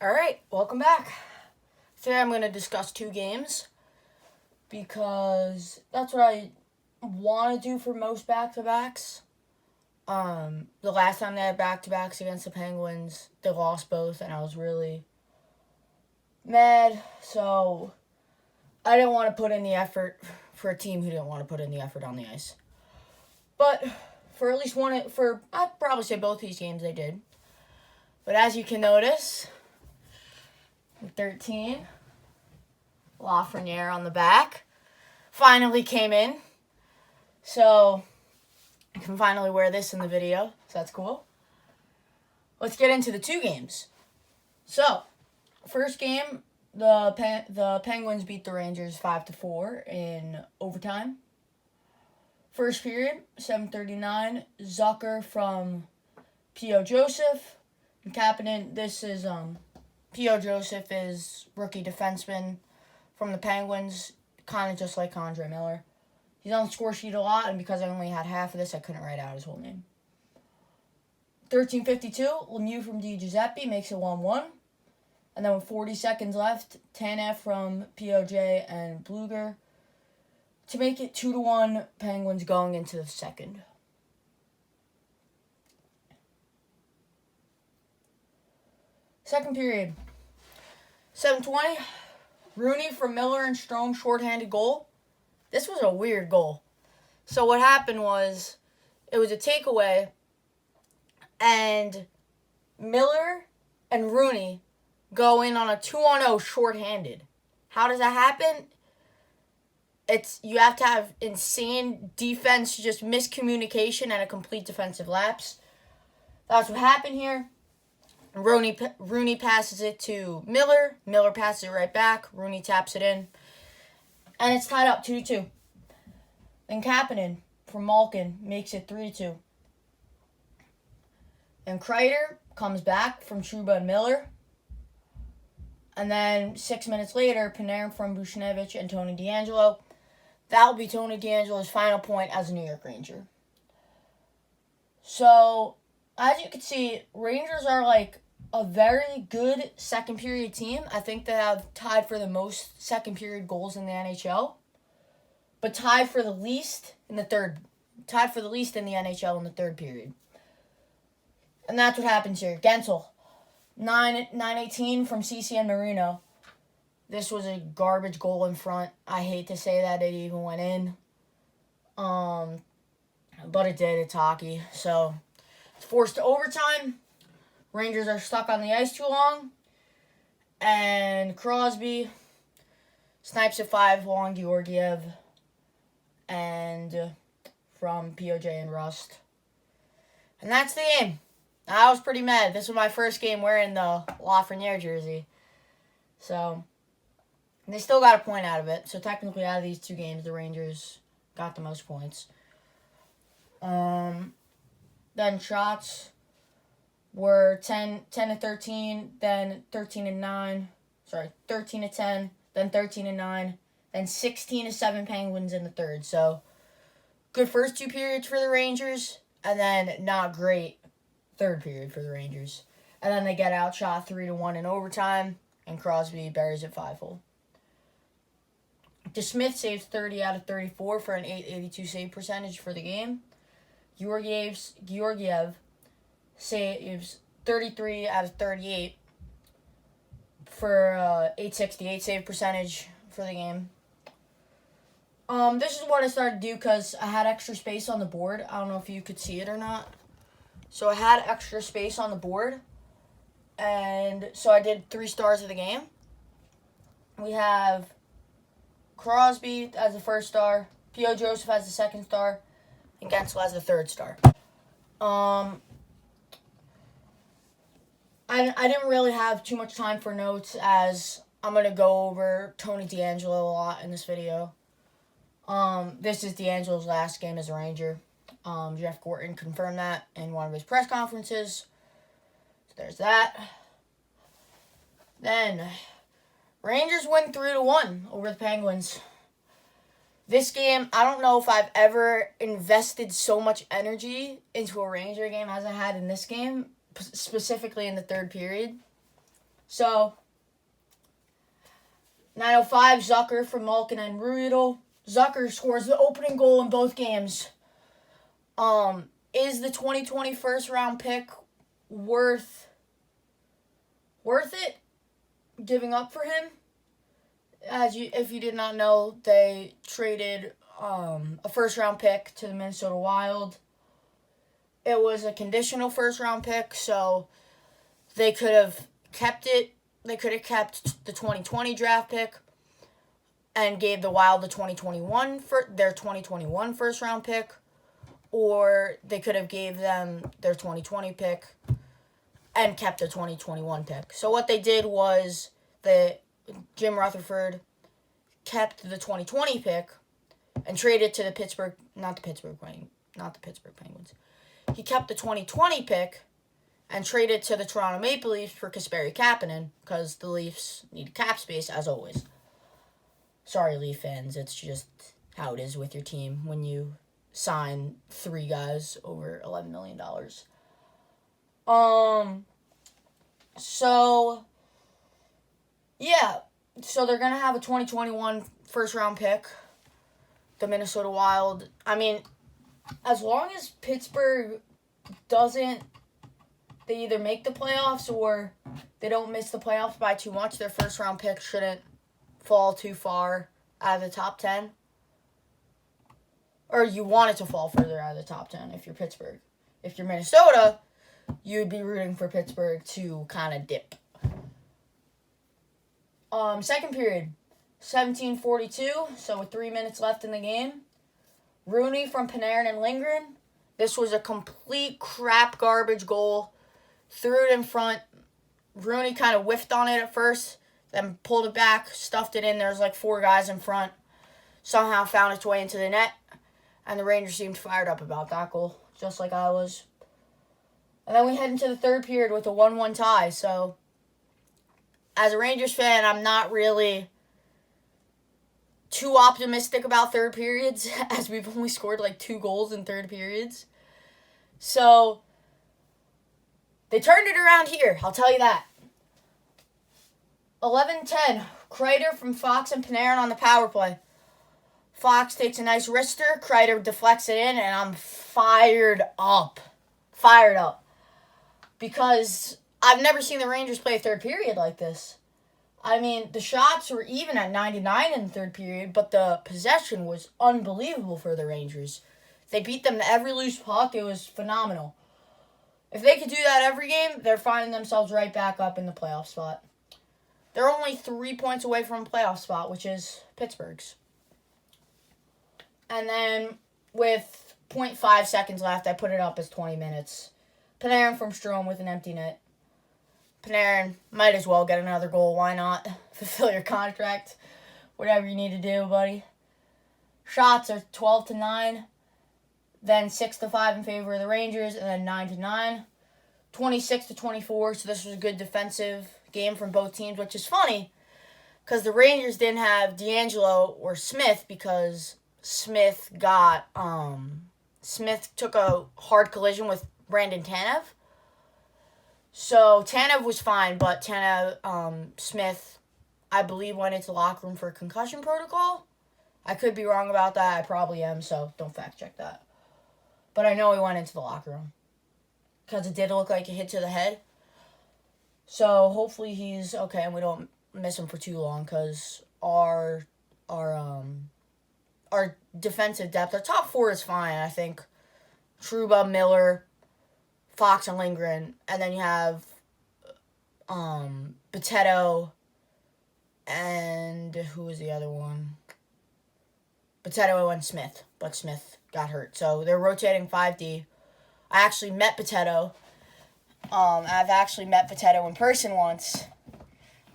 Alright, welcome back. Today I'm going to discuss two games because that's what I want to do for most back-to-backs. The last time they had back-to-backs against the Penguins, they lost both, and I was really mad. So I didn't want to put in the effort for a team who didn't want to put in the effort on the ice. But for at least one, I'd probably say both these games they did. But as you can notice, 13, Lafreniere on the back, finally came in. So I can finally wear this in the video, so that's cool. Let's get into the two games. So, first game, the Penguins beat the Rangers 5-4 in overtime. First period, 7:39, Zucker from P.O. Joseph. And Kapanen, this is P.O. Joseph is rookie defenseman from the Penguins, kind of just like Andre Miller. He's on the score sheet a lot, and because I only had half of this, I couldn't write out his whole name. 13:52, Lemieux from DiGiuseppe makes it 1-1. And then with 40 seconds left, Tanev from POJ and Bluger to make it 2-1, Penguins going into the second. Second period, 7:20, Rooney from Miller and Strome shorthanded goal. This was a weird goal. So what happened was, it was a takeaway, and Miller and Rooney go in on a 2-on-0 shorthanded. How does that happen? You have to have insane defense, just miscommunication, and a complete defensive lapse. That's what happened here. Rooney passes it to Miller. Miller passes it right back. Rooney taps it in. And it's tied up 2-2. Then Kapanen from Malkin makes it 3-2. And Kreider comes back from Trouba and Miller. And then 6 minutes later, Panarin from Buchnevich and Tony DeAngelo. That will be Tony DeAngelo's final point as a New York Ranger. So, as you can see, Rangers are like a very good second period team. I think they have tied for the most second period goals in the NHL. But tied for the least in the NHL in the third period. And that's what happens here. Gensel, 9-18 from CC and Marino. This was a garbage goal in front. I hate to say that it even went in. But it did. It's hockey. So, it's forced to overtime. Rangers are stuck on the ice too long. And Crosby snipes a 5-1 Georgiev. And from POJ and Rust. And that's the game. I was pretty mad. This was my first game wearing the Lafreniere jersey. So, they still got a point out of it. So, technically, out of these two games, the Rangers got the most points. Then shots were 10-13, then 13-9. Sorry, 13-10, then 13-9, then 16-7 Penguins in the third. So, good first two periods for the Rangers, and then not great third period for the Rangers. And then they get outshot 3-1 in overtime, and Crosby buries it 5-hole. DeSmith saves 30 out of 34 for an .882 save percentage for the game. Georgiev saves 33 out of 38 for .868 save percentage for the game. This is what I started to do because I had extra space on the board. I don't know if you could see it or not. So I had extra space on the board. And so I did 3 stars of the game. We have Crosby as the first star, P.O. Joseph as the second star, and Gensel as the third star. I didn't really have too much time for notes as I'm going to go over Tony DeAngelo a lot in this video. This is DeAngelo's last game as a Ranger. Jeff Gorton confirmed that in one of his press conferences. So there's that. Then, Rangers win 3-1 over the Penguins. This game, I don't know if I've ever invested so much energy into a Ranger game as I had in this game, specifically in the third period. So, 9:05, Zucker from Malkin and Ruedel. Zucker scores the opening goal in both games. Is the 2020 first round pick worth it? Giving up for him? If you did not know, they traded a first round pick to the Minnesota Wild. It was a conditional first round pick, so they could have kept it. They could have kept the 2020 draft pick and gave the Wild the 2021 for their 2021 first round pick, or they could have gave them their 2020 pick and kept the 2021 pick. So what they did was Jim Rutherford kept the 2020 pick and traded to not the Pittsburgh Penguins. He kept the 2020 pick and traded to the Toronto Maple Leafs for Kasperi Kapanen because the Leafs need cap space, as always. Sorry, Leaf fans. It's just how it is with your team when you sign 3 guys over $11 million. So, yeah. So they're going to have a 2021 first-round pick, the Minnesota Wild. I mean, as long as Pittsburgh doesn't, they either make the playoffs or they don't miss the playoffs by too much, their first-round pick shouldn't fall too far out of the top 10. Or you want it to fall further out of the top 10 if you're Pittsburgh. If you're Minnesota, you'd be rooting for Pittsburgh to kind of dip. Second period, 17:42, so with 3 minutes left in the game. Rooney from Panarin and Lindgren. This was a complete crap garbage goal. Threw it in front. Rooney kind of whiffed on it at first, then pulled it back, stuffed it in. There was like 4 guys in front. Somehow found its way into the net. And the Rangers seemed fired up about that goal, just like I was. And then we head into the third period with a 1-1 tie. So, as a Rangers fan, I'm not really too optimistic about third periods, as we've only scored like 2 goals in third periods. So, they turned it around here, I'll tell you that. 11-10, Kreider from Fox and Panarin on the power play. Fox takes a nice wrister, Kreider deflects it in, and I'm fired up. Because I've never seen the Rangers play a third period like this. I mean, the shots were even at 99 in the third period, but the possession was unbelievable for the Rangers. They beat them to every loose puck. It was phenomenal. If they could do that every game, they're finding themselves right back up in the playoff spot. They're only 3 points away from a playoff spot, which is Pittsburgh's. And then with 0.5 seconds left, I put it up as 20 minutes. Panarin from Strome with an empty net. Panarin might as well get another goal. Why not? Fulfill your contract. Whatever you need to do, buddy. Shots are 12-9. Then 6-5 in favor of the Rangers. And then 9-9. 26-24. So this was a good defensive game from both teams, which is funny. Because the Rangers didn't have DeAngelo or Smith because Smith took a hard collision with Brandon Tanev. So Tanev was fine, but Smith, I believe, went into the locker room for a concussion protocol. I could be wrong about that. I probably am, so don't fact check that. But I know he went into the locker room because it did look like a hit to the head. So hopefully he's okay and we don't miss him for too long because our defensive depth, our top 4 is fine, I think. Trouba, Miller, Fox, and Lindgren. And then you have Boteto and who was the other one? Boteto and Smith, but Smith got hurt. So they're rotating 5D. I actually met Boteto. I've actually met Boteto in person once.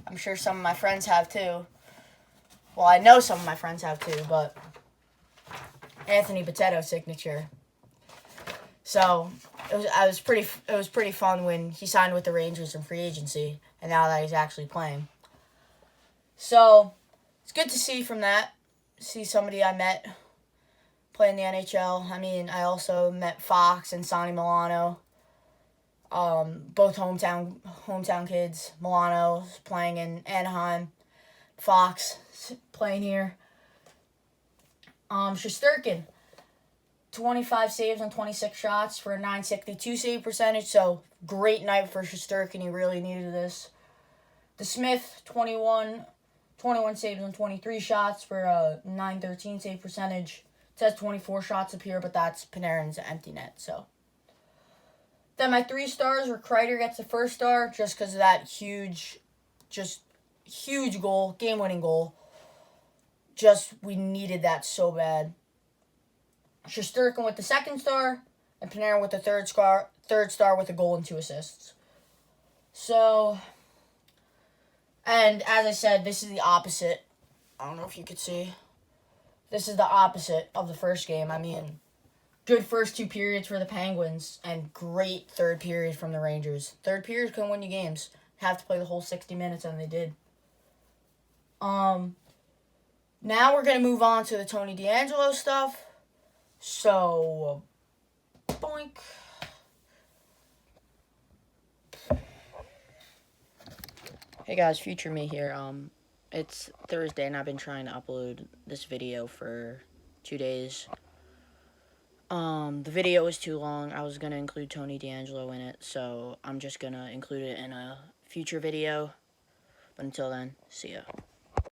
I'm sure some of my friends have too. Well, I know some of my friends have too, but Anthony Boteto signature. So it was pretty fun when he signed with the Rangers in free agency, and now that he's actually playing. So it's good to see somebody I met play in the NHL. I mean, I also met Fox and Sonny Milano. Both hometown kids. Milano's playing in Anaheim. Fox playing here. Shesterkin, 25 saves on 26 shots for a 962 save percentage. So great night for Shesterkin. He really needed this. DeSmith, 21 saves on 23 shots for a 913 save percentage. It says 24 shots up here, but that's Panarin's empty net. So then my 3 stars were Kreider gets the first star just because of that huge goal, game-winning goal. We needed that so bad. Shesterkin with the second star, and Panarin with the third star with a goal and 2 assists. So, and as I said, this is the opposite. I don't know if you could see. This is the opposite of the first game. I mean, good first 2 periods for the Penguins, and great third period from the Rangers. Third period can win you games. Have to play the whole 60 minutes, and they did. Now we're going to move on to the Tony DeAngelo stuff. So, boink. Hey guys, future me here. It's Thursday and I've been trying to upload this video for 2 days. The video was too long. I was going to include Tony DeAngelo in it, so I'm just going to include it in a future video. But until then, see ya.